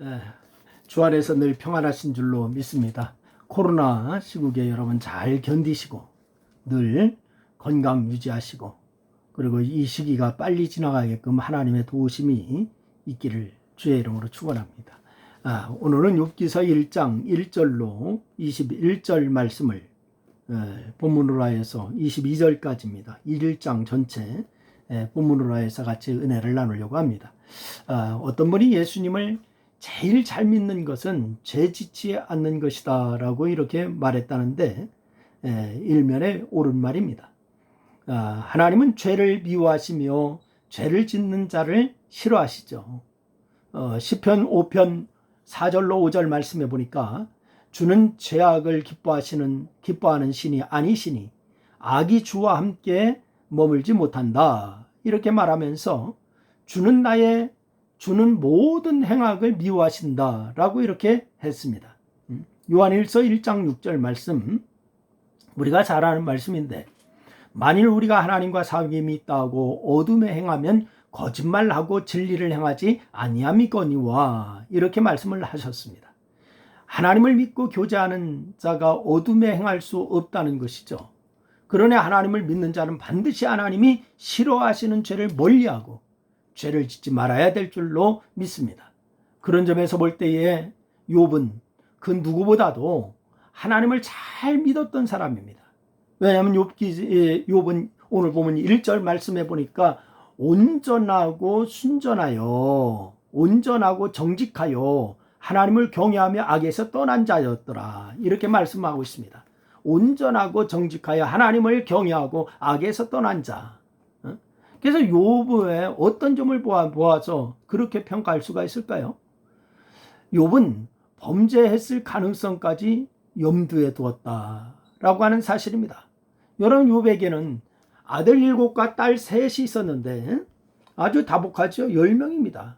예, 주 안에서 늘 평안하신 줄로 믿습니다. 코로나 시국에 여러분 잘 견디시고 늘 건강 유지하시고 그리고 이 시기가 빨리 지나가게끔 하나님의 도우심이 있기를 주의 이름으로 축원합니다. 오늘은 욥기서 1장 1절로 21절 말씀을 본문으로 하여서 22절까지입니다. 1장 전체 본문으로 하여서 같이 은혜를 나누려고 합니다. 어떤 분이 예수님을 제일 잘 믿는 것은 죄 짓지 않는 것이다 라고 이렇게 말했다는데 일면에 옳은 말입니다. 하나님은 죄를 미워하시며 죄를 짓는 자를 싫어하시죠. 시편 5편 4절로 5절 말씀해 보니까 주는 죄악을 기뻐하는 신이 아니시니 악이 주와 함께 머물지 못한다 이렇게 말하면서 주는 모든 행악을 미워하신다 라고 이렇게 했습니다. 요한일서 1장 6절 말씀 우리가 잘 아는 말씀인데 만일 우리가 하나님과 사귐이 있다고 어둠에 행하면 거짓말하고 진리를 행하지 아니함이거니와 이렇게 말씀을 하셨습니다. 하나님을 믿고 교제하는 자가 어둠에 행할 수 없다는 것이죠. 그러나 하나님을 믿는 자는 반드시 하나님이 싫어하시는 죄를 멀리하고 죄를 짓지 말아야 될 줄로 믿습니다. 그런 점에서 볼 때에 욥은 그 누구보다도 하나님을 잘 믿었던 사람입니다. 왜냐하면 욥은 오늘 보면 1절 말씀해 보니까 온전하고 순전하여 온전하고 정직하여 하나님을 경외하며 악에서 떠난 자였더라 이렇게 말씀하고 있습니다. 온전하고 정직하여 하나님을 경외하고 악에서 떠난 자. 그래서 욥의 어떤 점을 보아서 그렇게 평가할 수가 있을까요? 욥은 범죄했을 가능성까지 염두에 두었다라고 하는 사실입니다. 여러분 욥에게는 아들 7과 딸 3이 있었는데 아주 다복하죠. 10명입니다.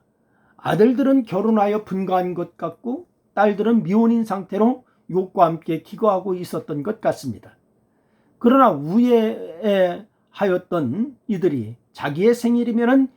아들들은 결혼하여 분가한 것 같고 딸들은 미혼인 상태로 욥과 함께 기거하고 있었던 것 같습니다. 그러나 우애하였던 이들이 자기의 생일이면은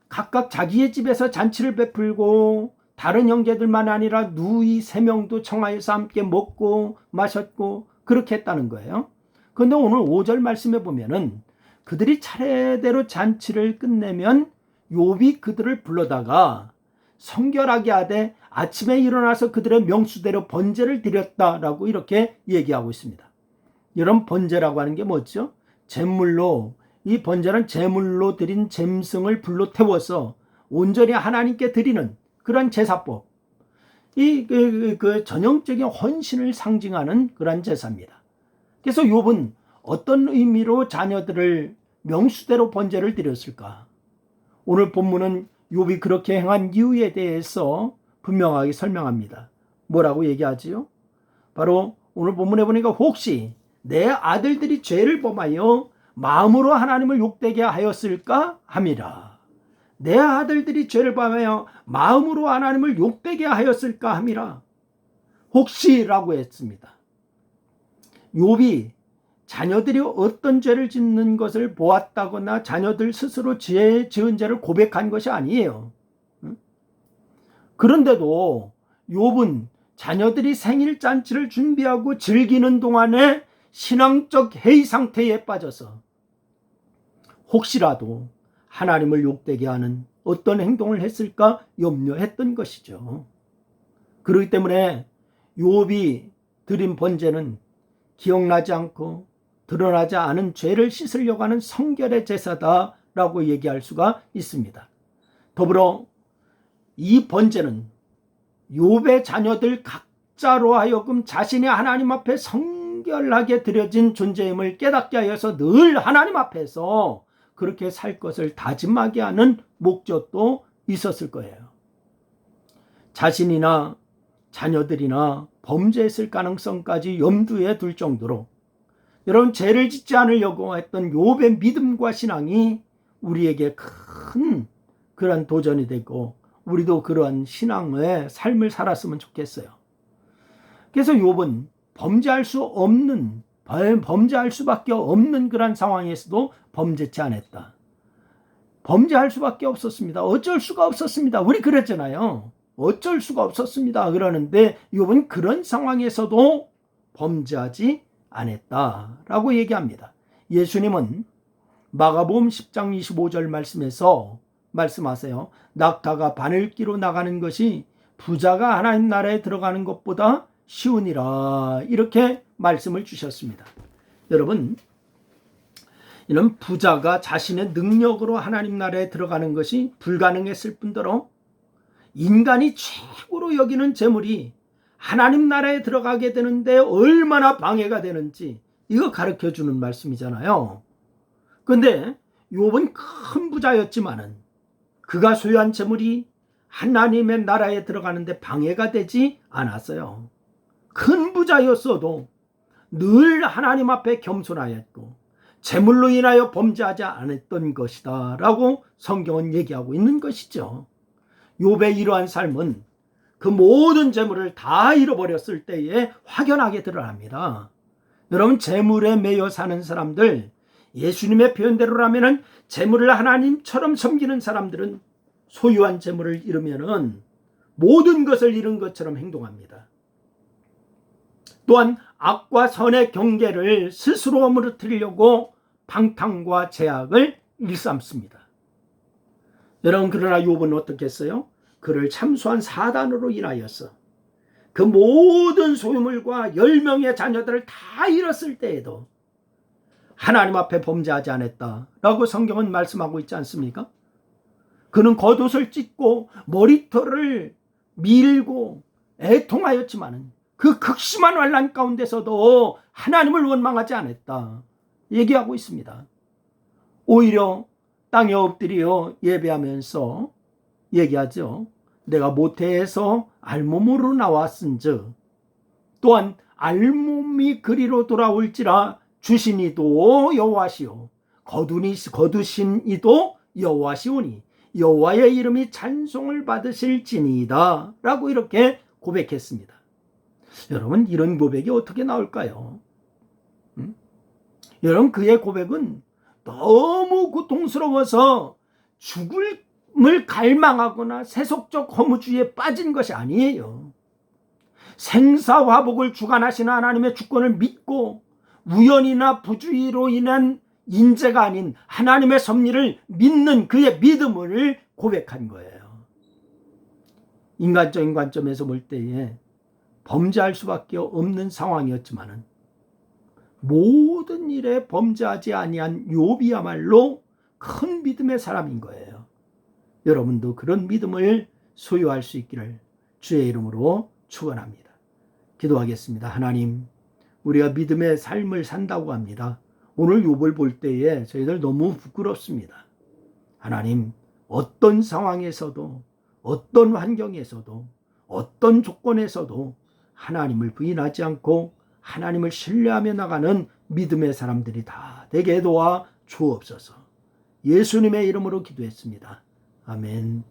각각 자기의 집에서 잔치를 베풀고 다른 형제들만 아니라 누이 3명도 청하여서 함께 먹고 마셨고 그렇게 했다는 거예요. 그런데 오늘 5절 말씀에 보면은 그들이 차례대로 잔치를 끝내면 욥이 그들을 불러다가 성결하게 하되 아침에 일어나서 그들의 명수대로 번제를 드렸다라고 이렇게 얘기하고 있습니다. 이런 번제라고 하는 게 뭐죠? 이 번제는 제물로 드린 짐승을 불로 태워서 온전히 하나님께 드리는 그런 제사법. 그 전형적인 헌신을 상징하는 그런 제사입니다. 그래서 욥은 어떤 의미로 자녀들을 명수대로 번제를 드렸을까? 오늘 본문은 욥이 그렇게 행한 이유에 대해서 분명하게 설명합니다. 뭐라고 얘기하지요? 바로 오늘 본문에 보니까 혹시 내 아들들이 죄를 범하여 마음으로 하나님을 욕되게 하였을까 함이라. 내 아들들이 죄를 범하여 마음으로 하나님을 욕되게 하였을까 함이라. 혹시라고 했습니다. 욥이 자녀들이 어떤 죄를 짓는 것을 보았다거나 자녀들 스스로 지은 죄를 고백한 것이 아니에요. 그런데도 욥은 자녀들이 생일 잔치를 준비하고 즐기는 동안에 신앙적 해이 상태에 빠져서 혹시라도 하나님을 욕되게 하는 어떤 행동을 했을까 염려했던 것이죠. 그렇기 때문에 욥이 드린 번제는 기억나지 않고 드러나지 않은 죄를 씻으려고 하는 성결의 제사다라고 얘기할 수가 있습니다. 더불어 이 번제는 욥의 자녀들 각자로 하여금 자신이 하나님 앞에 성결하게 드려진 존재임을 깨닫게 하여서 늘 하나님 앞에서 그렇게 살 것을 다짐하게 하는 목적도 있었을 거예요. 자신이나 자녀들이나 범죄했을 가능성까지 염두에 둘 정도로 여러분 죄를 짓지 않으려고 했던 욥의 믿음과 신앙이 우리에게 큰 그런 도전이 되고 우리도 그러한 신앙의 삶을 살았으면 좋겠어요. 그래서 욥은 범죄할 수밖에 없는 그런 상황에서도 범죄치 않았다. 범죄할 수밖에 없었습니다. 어쩔 수가 없었습니다. 우리 그랬잖아요. 어쩔 수가 없었습니다. 그러는데 욥은 그런 상황에서도 범죄하지 않았다라고 얘기합니다. 예수님은 마가복음 10장 25절 말씀에서 말씀하세요. 낙타가 바늘기로 나가는 것이 부자가 하나님 나라에 들어가는 것보다 쉬우니라, 이렇게 말씀을 주셨습니다. 여러분, 이런 부자가 자신의 능력으로 하나님 나라에 들어가는 것이 불가능했을 뿐더러 인간이 최고로 여기는 재물이 하나님 나라에 들어가게 되는데 얼마나 방해가 되는지 이거 가르쳐주는 말씀이잖아요. 그런데 욥은 큰 부자였지만은 그가 소유한 재물이 하나님의 나라에 들어가는데 방해가 되지 않았어요. 큰 부자였어도 늘 하나님 앞에 겸손하였고 재물로 인하여 범죄하지 않았던 것이다 라고 성경은 얘기하고 있는 것이죠. 욥의 이러한 삶은 그 모든 재물을 다 잃어버렸을 때에 확연하게 드러납니다. 여러분, 재물에 매여 사는 사람들, 예수님의 표현대로라면 재물을 하나님처럼 섬기는 사람들은 소유한 재물을 잃으면 모든 것을 잃은 것처럼 행동합니다. 또한 악과 선의 경계를 스스로 무너뜨리려고 방탕과 제약을 일삼습니다. 여러분, 그러나 욥은 어떻게 했어요? 그를 참수한 사단으로 인하여서 그 모든 소유물과 10명의 자녀들을 다 잃었을 때에도 하나님 앞에 범죄하지 않았다라고 성경은 말씀하고 있지 않습니까? 그는 겉옷을 찢고 머리털을 밀고 애통하였지만 그 극심한 환난 가운데서도 하나님을 원망하지 않았다 얘기하고 있습니다. 오히려 땅에 엎드려 예배하면서 얘기하죠. 내가 모태에서 알몸으로 나왔은즉 또한 알몸이 그리로 돌아올지라 주신 이도 여호와시오 거두신 이도 여호와시오니 여호와의 이름이 찬송을 받으실지니이다 라고 이렇게 고백했습니다. 여러분, 이런 고백이 어떻게 나올까요? 여러분, 그의 고백은 너무 고통스러워서 죽음을 갈망하거나 세속적 허무주의에 빠진 것이 아니에요. 생사화복을 주관하시는 하나님의 주권을 믿고 우연이나 부주의로 인한 인재가 아닌 하나님의 섭리를 믿는 그의 믿음을 고백한 거예요. 인간적인 관점에서 볼 때에 범죄할 수밖에 없는 상황이었지만 모든 일에 범죄하지 아니한 욥이야말로 큰 믿음의 사람인 거예요. 여러분도 그런 믿음을 소유할 수 있기를 주의 이름으로 축원합니다. 기도하겠습니다. 하나님, 우리가 믿음의 삶을 산다고 합니다. 오늘 욥을 볼 때에 저희들 너무 부끄럽습니다. 하나님, 어떤 상황에서도 어떤 환경에서도 어떤 조건에서도 하나님을 부인하지 않고 하나님을 신뢰하며 나가는 믿음의 사람들이 다 되게 도와 주옵소서. 예수님의 이름으로 기도했습니다. 아멘.